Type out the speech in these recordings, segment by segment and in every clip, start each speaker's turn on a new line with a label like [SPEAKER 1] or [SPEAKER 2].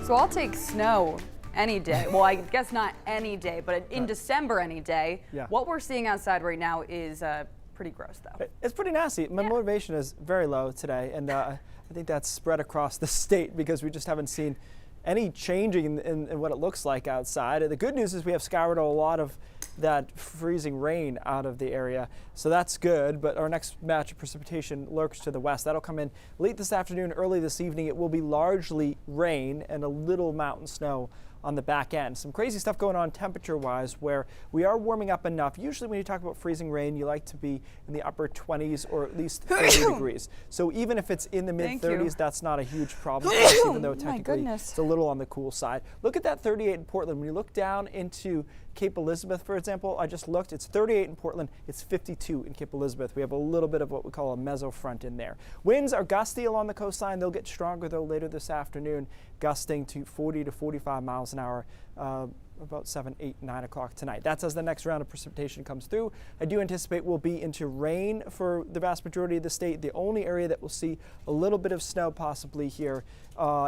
[SPEAKER 1] So I'll take snow any day. Well, I guess not any day, but in December any day.
[SPEAKER 2] Yeah.
[SPEAKER 1] What we're seeing outside right now is pretty gross, though.
[SPEAKER 2] It's pretty nasty. My motivation is very low today, and I think that's spread across the state because we just haven't seen any changing in what it looks like outside. And the good news is we have scoured a lot of that freezing rain out of the area, so that's good. But our next batch of precipitation lurks to the west. That'll come in late this afternoon, early this evening. It will be largely rain and a little mountain snow on the back end. Some crazy stuff going on temperature-wise where we are warming up enough. Usually when you talk about freezing rain, you like to be in the upper 20s or at least 30 degrees. So even if it's in the mid-30s, that's not a huge problem, even though technically it's a little on the cool side. Look at that 38 in Portland. When you look down into Cape Elizabeth, for example, I just looked, it's 38 in Portland, it's 52 in Cape Elizabeth. We have a little bit of what we call a mesofront in there. Winds are gusty along the coastline. They'll get stronger though later this afternoon, gusting to 40 to 45 miles an hour about 7, 8, 9 o'clock tonight. That's as the next round of precipitation comes through. I do anticipate we'll be into rain for the vast majority of the state. The only area that will see a little bit of snow possibly here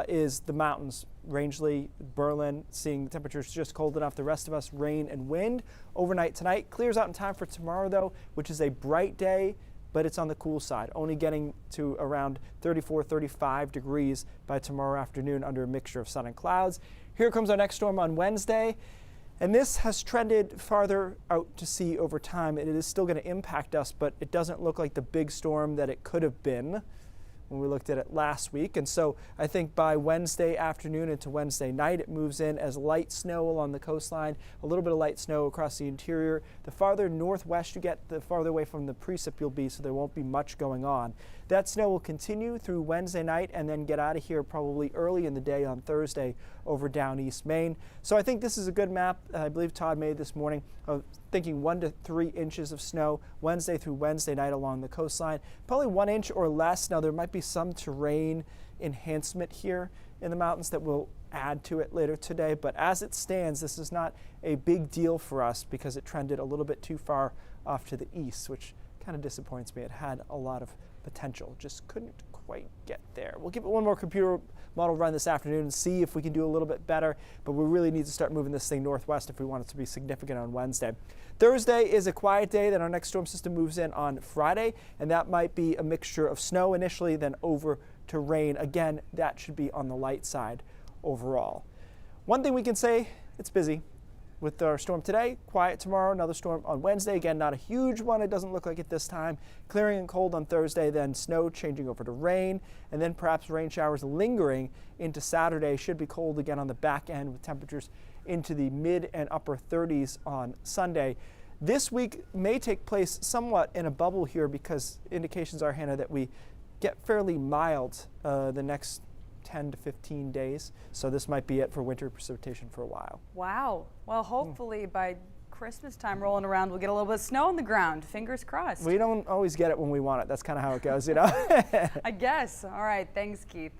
[SPEAKER 2] is the mountains. Rangeley, Berlin, seeing the temperatures just cold enough. The rest of us, rain and wind overnight tonight. Clears out in time for tomorrow though, which is a bright day, but it's on the cool side, only getting to around 34, 35 degrees by tomorrow afternoon under a mixture of sun and clouds. Here comes our next storm on Wednesday, and this has trended farther out to sea over time. It is still going to impact us, but it doesn't look like the big storm that it could have been when we looked at it last week. And so I think by Wednesday afternoon into Wednesday night, it moves in as light snow along the coastline, a little bit of light snow across the interior. The farther northwest you get, the farther away from the precip you'll be, so there won't be much going on. That snow will continue through Wednesday night and then get out of here probably early in the day on Thursday over down East Maine. So I think this is a good map I believe Todd made this morning of thinking 1 to 3 inches of snow Wednesday through Wednesday night along the coastline. Probably 1 inch or less. Now there might be some terrain enhancement here in the mountains that will add to it later today, but as it stands, this is not a big deal for us because it trended a little bit too far off to the east, which kind of disappoints me. It had a lot of potential, just couldn't quite get there. We'll give it one more computer model run this afternoon and see if we can do a little bit better, but we really need to start moving this thing northwest if we want it to be significant on Wednesday. Thursday is a quiet day, then our next storm system moves in on Friday, and that might be a mixture of snow initially, then over to rain. Again, that should be on the light side overall. One thing we can say, it's busy. With our storm today, quiet tomorrow, another storm on Wednesday. Again, not a huge one. It doesn't look like it this time. Clearing and cold on Thursday, then snow changing over to rain, and then perhaps rain showers lingering into Saturday. Should be cold again on the back end with temperatures into the mid and upper 30s on Sunday. This week may take place somewhat in a bubble here because indications are, Hannah, that we get fairly mild the next 10 to 15 days. So this might be it for winter precipitation for a while. Wow.
[SPEAKER 1] Well, hopefully by Christmas time rolling around, we'll get a little bit of snow on the ground. Fingers crossed.
[SPEAKER 2] We don't always get it when we want it. That's kind of how it goes, you know?
[SPEAKER 1] I guess. All right. Thanks, Keith.